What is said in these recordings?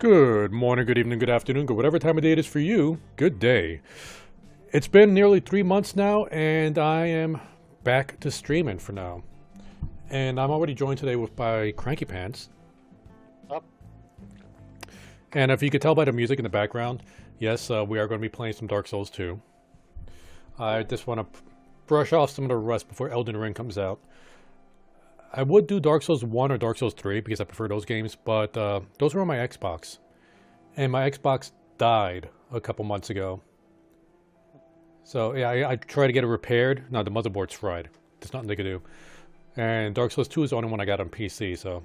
Good morning, good evening, good afternoon, good whatever time of day it is for you. Good day. It's been nearly 3 months now, and I am back to streaming for now. And I'm already joined today with my Cranky Pants. Up. And if you could tell by the music in the background, yes, we are going to be playing some Dark Souls 2. I just want to brush off some of the rust before Elden Ring comes out. I would do Dark Souls 1 or Dark Souls 3 because I prefer those games, but those were on my Xbox. And my Xbox died a couple months ago. So yeah, I tried to get it repaired. No, the motherboard's fried. There's nothing they could do. And Dark Souls 2 is the only one I got on PC, so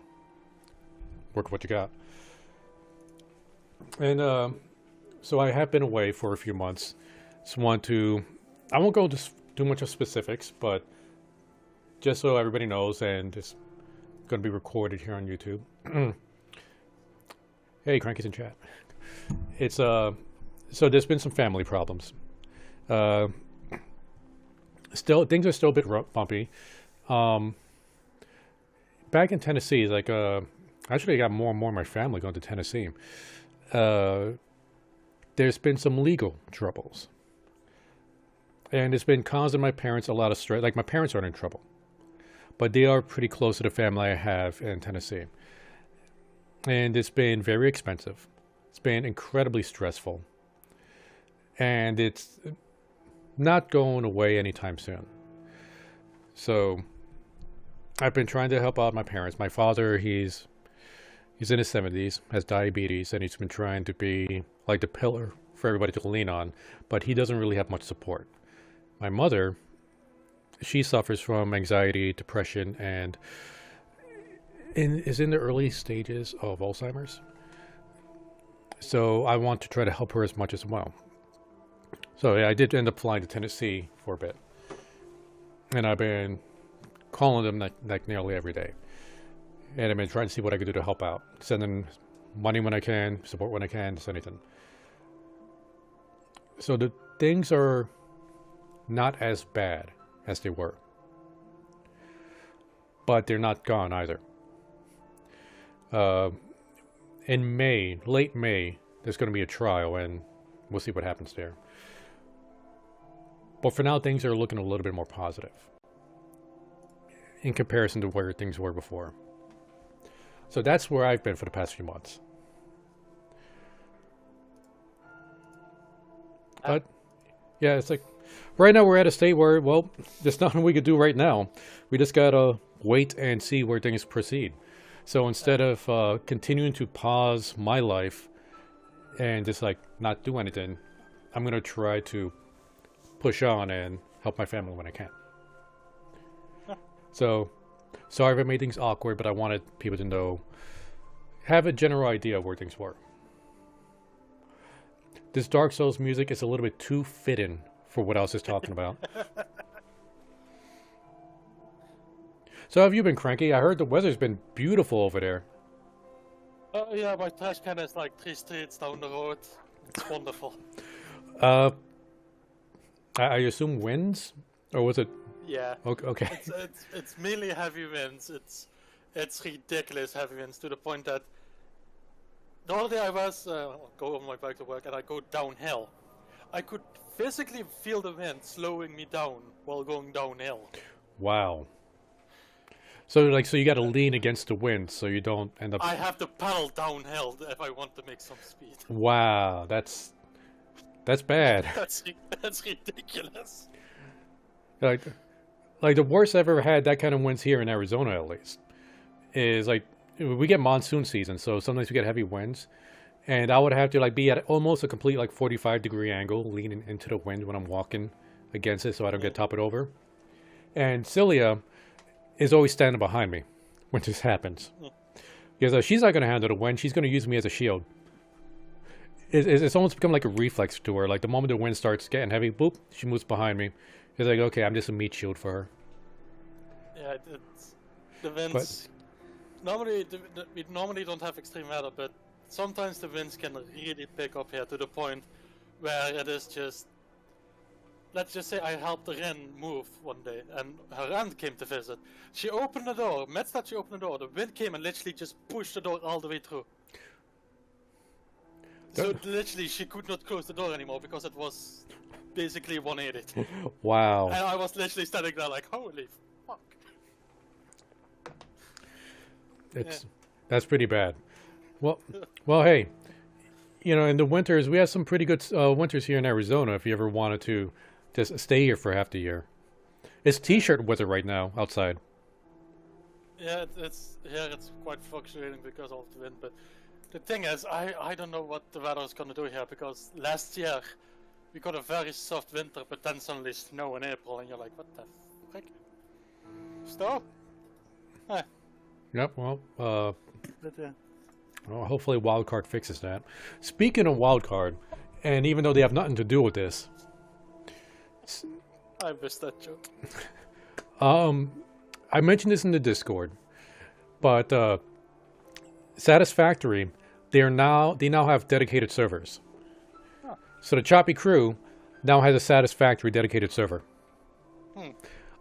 work with what you got. And so I have been away for a few months. Just want to, I won't go into too much of specifics, but just so everybody knows, and it's going to be recorded here on YouTube. Hey, Cranky's in chat. It's so there's been some family problems. Still, things are still a bit bumpy. Back in Tennessee, like actually, I got more and more of my family going to Tennessee. There's been some legal troubles, and it's been causing my parents a lot of stress. Like, my parents aren't in trouble, but they are pretty close to the family I have in Tennessee. And it's been very expensive. It's been incredibly stressful. And it's not going away anytime soon. So I've been trying to help out my parents. My father, he's in his 70s, has diabetes, and he's been trying to be like the pillar for everybody to lean on, but he doesn't really have much support. My mother, she suffers from anxiety, depression, and is in the early stages of Alzheimer's. So I want to try to help her as much as well. So yeah, I did end up flying to Tennessee for a bit. And I've been calling them like nearly every day. And I've been trying to see what I could do to help out. Send them money when I can, support when I can, just anything. So the things are not as bad as they were. But they're not gone either. In May, late May, there's going to be a trial, and we'll see what happens there. But for now, things are looking a little bit more positive in comparison to where things were before. So that's where I've been for the past few months. But yeah, it's like right now we're at a state where, well, there's nothing we could do right now. We just gotta wait and see where things proceed. So instead of continuing to pause my life and just like not do anything, I'm gonna try to push on and help my family when I can. So sorry if I made things awkward, but I wanted people to know, have a general idea of where things were. This Dark Souls music is a little bit too fitting for what I was just talking about. So have you been, Cranky? I heard the weather's been beautiful over there. Oh yeah, my trash can is like 3 streets down the road. It's wonderful. I assume winds? Or was it? Yeah. Okay. It's mainly heavy winds. It's ridiculous heavy winds to the point that the other day I was go on my bike to work and I go downhill. I could physically feel the wind slowing me down while going downhill. Wow. So you got to lean against the wind so you don't end up. I have to pedal downhill if I want to make some speed. Wow, that's bad. that's ridiculous. Like the worst I've ever had that kind of winds here in Arizona, at least, is like we get monsoon season, so sometimes we get heavy winds, and I would have to like be at almost a complete like 45-degree angle, leaning into the wind when I'm walking against it, so I don't get toppled over. And Celia is always standing behind me when this happens, because she's not going to handle the wind. She's going to use me as a shield. It's almost become like a reflex to her. Like the moment the wind starts getting heavy, boop, she moves behind me. It's like, okay, I'm just a meat shield for her. Yeah, it's the winds. Normally, we normally don't have extreme weather, but sometimes the winds can really pick up here to the point where it is just. Let's just say I helped Ren move one day, and her aunt came to visit. She opened the door. Met that she opened the door. The wind came and literally just pushed the door all the way through. So literally, she could not close the door anymore because it was basically 180. Wow. And I was literally standing there like, holy fuck. That's pretty bad. Well, hey, in the winters we have some pretty good winters here in Arizona. If you ever wanted to just stay here for half the year, it's t-shirt weather right now outside. Yeah, it's quite fluctuating because of the wind. But the thing is, I don't know what the weather is gonna do here because last year we got a very soft winter, but then suddenly snow in April, and you're like, what the frick? Snow? Yep. Well, But, yeah. well, hopefully Wildcard fixes that. Speaking of Wildcard, and even though they have nothing to do with this, I missed that joke. I mentioned this in the Discord, but Satisfactory, they now have dedicated servers. Huh. So the Choppy crew now has a Satisfactory dedicated server.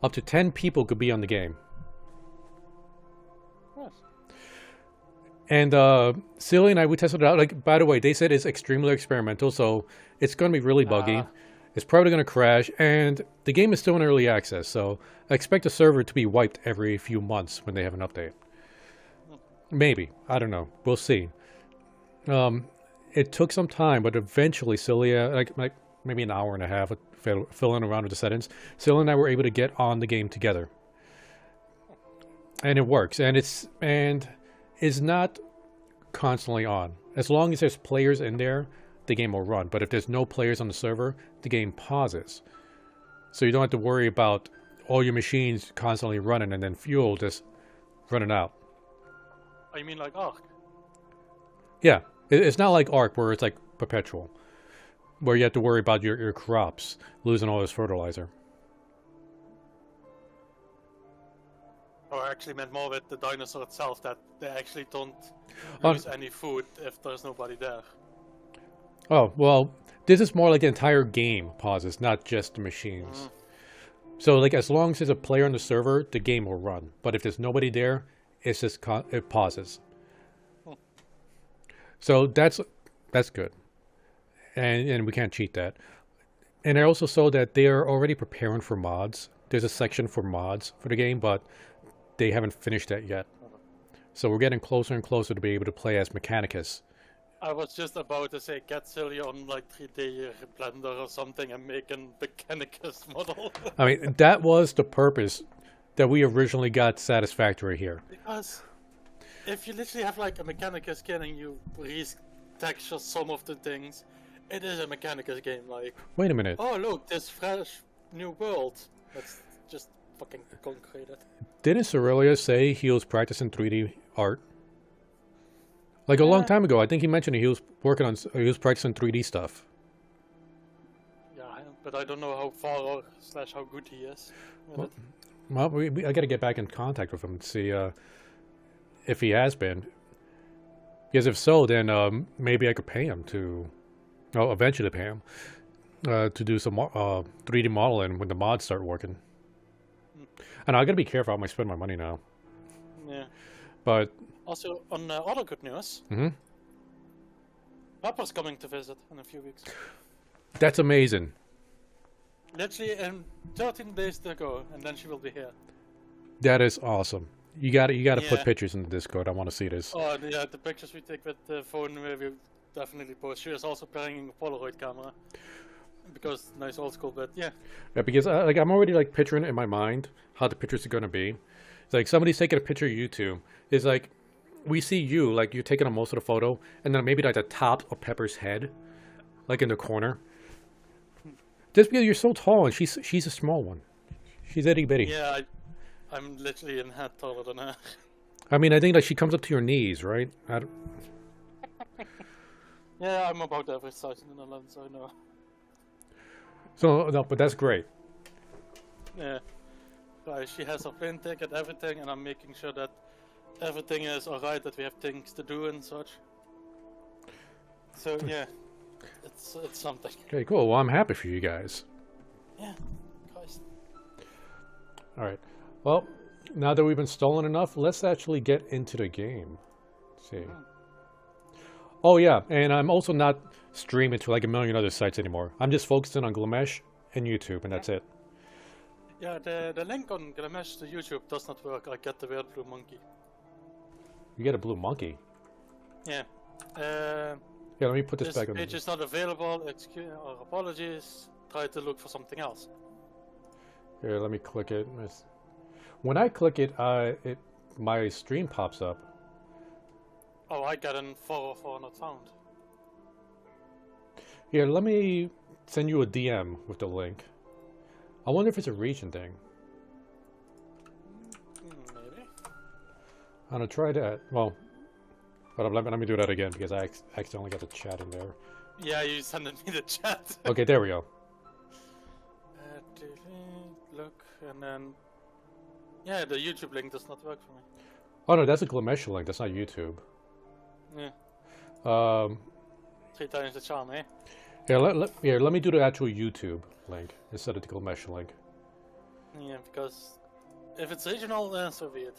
Up to 10 people could be on the game. Yes. And Silly and I, we tested it out. Like, by the way, they said it's extremely experimental, so it's going to be really buggy. It's probably going to crash, and the game is still in early access, so I expect the server to be wiped every few months when they have an update. Maybe. I don't know. We'll see. It took some time, but eventually Celia, like maybe an hour and a half, filling around with the settings, Celia and I were able to get on the game together. And it works, and it's not constantly on. As long as there's players in there, the game will run. But if there's no players on the server, the game pauses. So you don't have to worry about all your machines constantly running and then fuel just running out. Oh, you mean like Ark? Yeah, it's not like Ark where it's like perpetual, where you have to worry about your crops losing all this fertilizer. Or I actually meant more with the dinosaur itself, that they actually don't lose any food if there's nobody there. Oh, well, this is more like the entire game pauses, not just the machines. So, like, as long as there's a player on the server, the game will run. But if there's nobody there, it pauses. So that's good. And we can't cheat that. And I also saw that they are already preparing for mods. There's a section for mods for the game, but they haven't finished that yet. So we're getting closer and closer to be able to play as Mechanicus. I was just about to say, get silly on like 3D Blender or something and make a Mechanicus model. I mean, that was the purpose that we originally got Satisfactory here. Because if you literally have like a Mechanicus skin and you retexture some of the things, it is a Mechanicus game. Like, wait a minute. Oh look, this fresh new world. Let's just fucking concrete it. Didn't Cerelia say he was practicing 3D art? Like a long time ago, I think he mentioned he was practicing 3D stuff. Yeah, but I don't know how far or / how good he is. Well, I got to get back in contact with him and see if he has been. Because if so, then maybe I could pay him to, eventually pay him to do some 3D modeling when the mods start working. And I got to be careful how I spend my money now. Yeah. But also, on other good news, Pepper's coming to visit in a few weeks. That's amazing. Literally in 13 days to go, and then she will be here. That is awesome. You got to put pictures in the Discord. I want to see this. Oh yeah, the pictures we take with the phone we will definitely post. She is also carrying a Polaroid camera. Because nice old school, but yeah. Yeah, because I'm already like picturing it in my mind how the pictures are gonna be. It's like somebody's taking a picture of you two. It's like we see you, like you're taking on most of the photo, and then maybe like the top of Pepper's head, like in the corner. Just because you're so tall and she's a small one. She's itty bitty. Yeah, I'm literally in head taller than her. I mean, I think like she comes up to your knees, right? Yeah, I'm about average size in the Netherlands, I know. So no, but that's great. Yeah, she has her plane ticket, everything, and I'm making sure that everything is alright, that we have things to do and such. So yeah, it's something. Okay, cool. Well, I'm happy for you guys. Yeah, Christ. All right. Well, now that we've been stolen enough, let's actually get into the game. Let's see. Oh yeah, and I'm also not streaming to like a million other sites anymore. I'm just focusing on Glamesh and YouTube, and that's it. Yeah, the link on Glamesh to YouTube does not work. I get the weird blue monkey. You get a blue monkey. Yeah. Yeah, let me put this back on. This page is not available. Excuse or apologies. Try to look for something else. Here, let me click it. When I click it, my stream pops up. Oh, I got an 404 not found. Here, let me send you a DM with the link. I wonder if it's a region thing. Maybe. I'm gonna try that. Well, hold on, let me do that again because I accidentally got the chat in there. Yeah, you sent me the chat. Okay, there we go. Look, and then... Yeah, the YouTube link does not work for me. Oh no, that's a Glamesh link, that's not YouTube. Yeah. 3 times the charm, eh? Here, let me do the actual YouTube link instead of the Glamesh link. Yeah, because if it's regional, then so be it.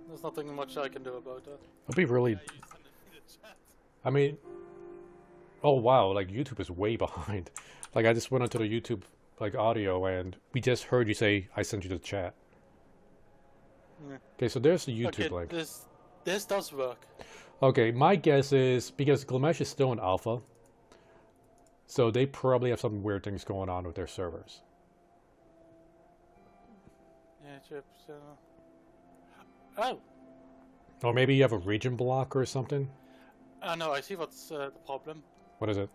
There's nothing much I can do about that. It'll be really... I mean... Oh wow, like YouTube is way behind. Like I just went onto the YouTube like audio and we just heard you say I sent you the chat. Yeah. Okay, so there's the YouTube link. This does work. Okay, my guess is because Glamesh is still in alpha, so they probably have some weird things going on with their servers. Yeah, chips. Oh. Or maybe you have a region block or something. No, I see what's the problem. What is it?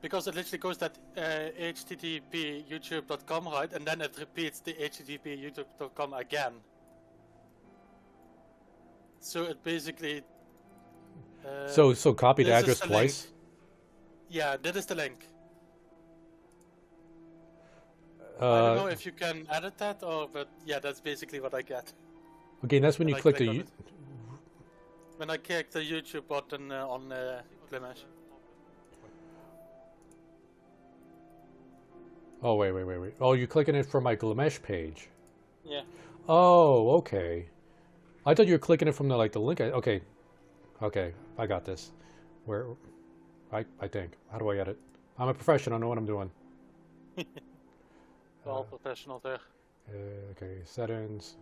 Because it literally goes that http youtube.com, right, and then it repeats the http youtube.com again. So it basically. So copy the address twice. Link. Yeah, that is the link. I don't know if you can edit that, but yeah, that's basically what I get. Okay, that's when you click the. When I click the YouTube button on Glamesh. Oh wait. Oh, you're clicking it from my Glamesh page. Yeah. Oh, okay. I thought you were clicking it from the the link. Okay, I got this. Where? I think. How do I edit? I'm a professional. I know what I'm doing. All professional there. Okay, settings.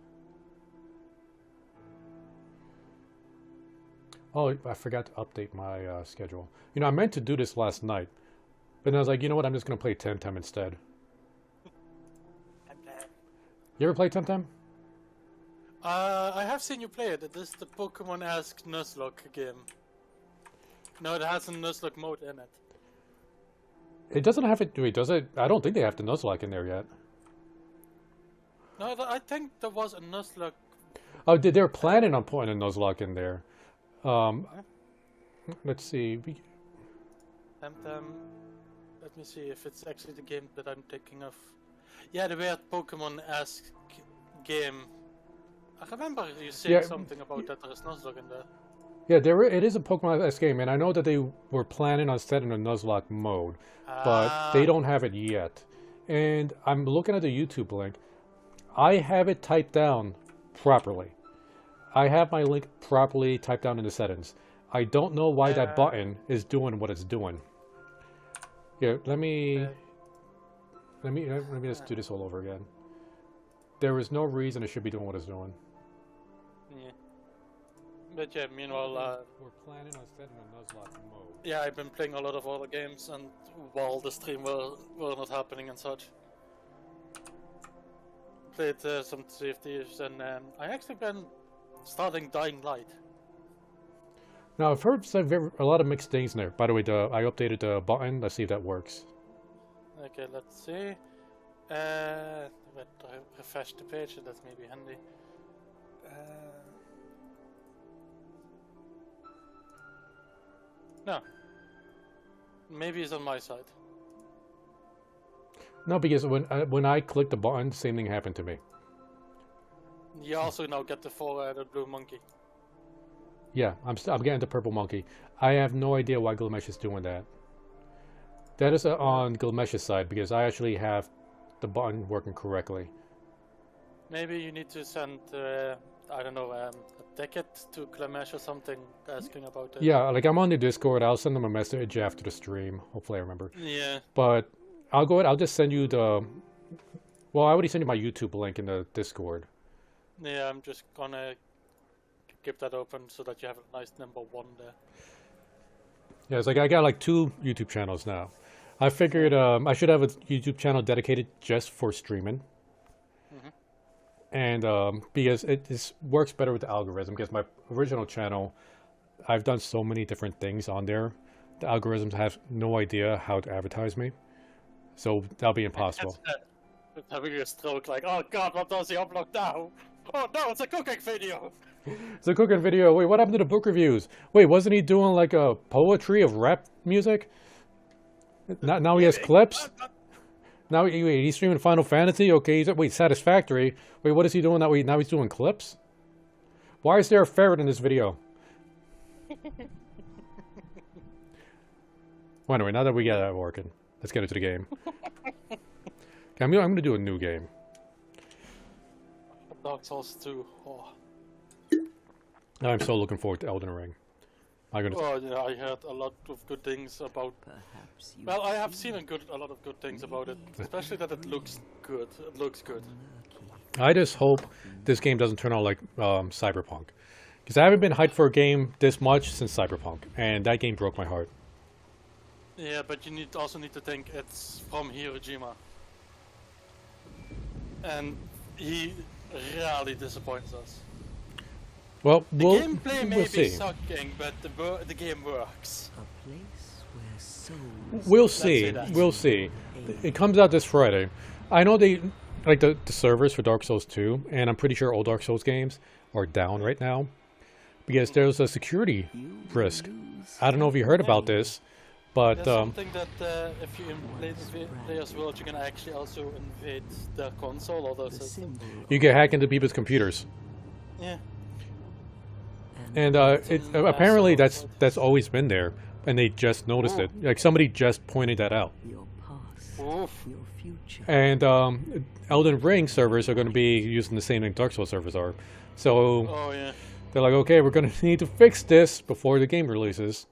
Oh, I forgot to update my schedule. You know, I meant to do this last night, but then I was like, you know what? I'm just gonna play Temtem instead. You ever play Temtem? I have seen you play it. It is the Pokemon-esque Nuzlocke game. No, it has a Nuzlocke mode in it. It doesn't have it. Wait, does it? I don't think they have the Nuzlocke in there yet. No, I think there was a Nuzlocke. Oh, they're planning on putting a Nuzlocke in there. Let's see. Temtem. Let me see if it's actually the game that I'm thinking of. Yeah, the weird Pokemon-esque game. I remember you saying something about that there is Nuzlocke in there. Yeah, it is a Pokemon-esque game, and I know that they were planning on setting a Nuzlocke mode, but they don't have it yet. And I'm looking at the YouTube link. I have it typed down properly. I have my link properly typed down in the settings. I don't know why that button is doing what it's doing. Here, let me just do this all over again. There is no reason it should be doing what it's doing. Yeah. But yeah, meanwhile, we're planning on setting a Nuzlocke mode. Yeah, I've been playing a lot of other games, and while the stream were not happening and such, played some safeties, and I actually been starting Dying Light. Now I've heard a lot of mixed things in there. By the way, I updated the button. Let's see if that works. Okay, let's see. But I refresh the page, so that's maybe handy. No. Maybe it's on my side. No, because when I clicked the button, the same thing happened to me. You also now get the blue monkey. Yeah, I'm getting the purple monkey. I have no idea why Glamesh is doing that. That is on Glamesh's side because I actually have the button working correctly. Maybe you need to send, I don't know, a ticket to Clamesh or something asking about it. Yeah, like I'm on the Discord. I'll send them a message after the stream. Hopefully I remember. Yeah. But I'll go ahead. I'll just send you the. Well, I already sent you my YouTube link in the Discord. Yeah, I'm just gonna keep that open so that you have a nice number 1 there. Yeah, it's like I got like 2 YouTube channels now. I figured I should have a YouTube channel dedicated just for streaming. And because it works better with the algorithm, because my original channel, I've done so many different things on there. The algorithms have no idea how to advertise me. So that'll be impossible. It's having a stroke like, oh god, what does he upload now? Oh no, it's a cooking video! It's a cooking video. Wait, what happened to the book reviews? Wait, wasn't he doing like a poetry of rap music? Now he has clips? Now he's streaming Final Fantasy? Okay, wait, Satisfactory? Wait, what is he doing now he's doing clips? Why is there a ferret in this video? Well, anyway, now that we got that working, let's get into the game. Okay, I'm gonna do a new game. Dark Souls 2. Oh. I'm so looking forward to Elden Ring. I'm gonna... Oh yeah, I heard a lot of good things about. Well, I have seen a lot of good things about it, especially that it looks good. It looks good. I just hope this game doesn't turn out like Cyberpunk, because I haven't been hyped for a game this much since Cyberpunk, and that game broke my heart. Yeah, but you also need to think it's from Hiroshima, and he really disappoints us. Well, the gameplay may we'll be sucking, but the game works. We'll see. We'll see. It comes out this Friday. I know they like the servers for Dark Souls 2, and I'm pretty sure all Dark Souls games are down right now because there's a security risk. I don't know if you heard about this, but there's something that if you invade the player's world, you can actually also invade their console or their system. You can hack into people's computers. Yeah. And apparently that's always been there, and they just noticed it. Like somebody just pointed that out. And Elden Ring servers are going to be using the same thing Dark Souls servers are. So they're like, okay, we're going to need to fix this before the game releases.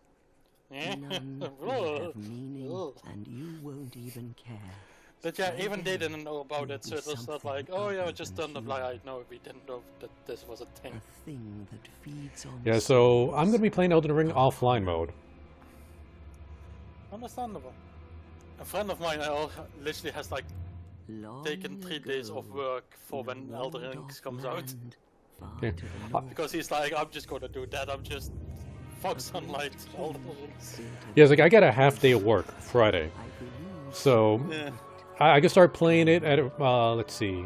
None will have meaning, and you won't even care. But yeah, even they didn't know about it, so it was not like, oh yeah, we just done the blind. No, we didn't know that this was a thing. That feeds on Yeah, so I'm going to be playing Elden Ring offline mode. Understandable. A friend of mine literally has like taken 3 days of work for when Elden Ring comes out. Yeah. Because he's like, I'm just gonna do that, I'm just fuck Sunlight, Elden Ring. Yeah, it's like I got a half day of work Friday. So I can start playing it at, let's see,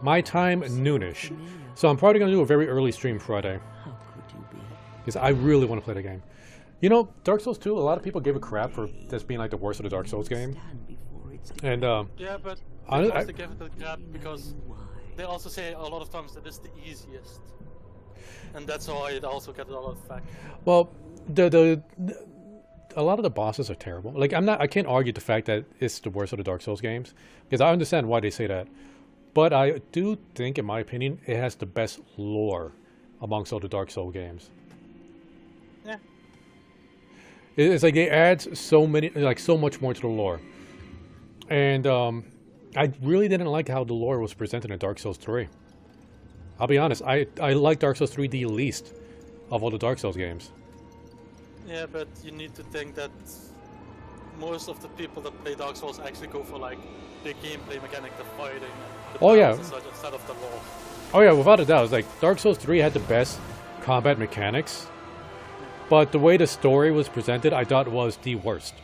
my time, noonish. So I'm probably going to do a very early stream Friday. Because I really want to play the game. You know, Dark Souls 2, a lot of people give a crap for this being like the worst of the Dark Souls game. And yeah, but they also give it a crap because they also say a lot of times that it's the easiest. And that's why it also gets a lot of flack. Well, a lot of the bosses are terrible. Like I can't argue the fact that it's the worst of the Dark Souls games, because I understand why they say that. But I do think, in my opinion, it has the best lore amongst all the Dark Souls games. Yeah. It's like they add so much more to the lore. And I really didn't like how the lore was presented in Dark Souls 3. I'll be honest, I like Dark Souls 3 the least of all the Dark Souls games. Yeah, but you need to think that most of the people that play Dark Souls actually go for like the gameplay mechanic, the fighting, and the instead of the lore. Oh yeah, without a doubt. It's like Dark Souls 3 had the best combat mechanics, but the way the story was presented, I thought was the worst.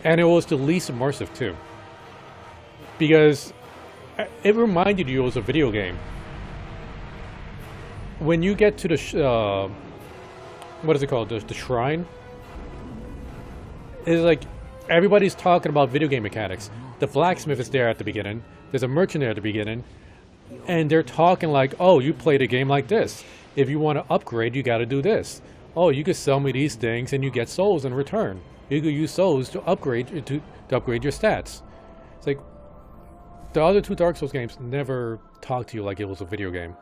And it was the least immersive too. Because it reminded you it was a video game. When you get to the what is it called? The shrine? It's like everybody's talking about video game mechanics. The blacksmith is there at the beginning. There's a merchant there at the beginning. And they're talking like, oh, you played a game like this. If you want to upgrade, you got to do this. Oh, you can sell me these things and you get souls in return. You can use souls to upgrade your stats. It's like the other 2 Dark Souls games never talk to you like it was a video game.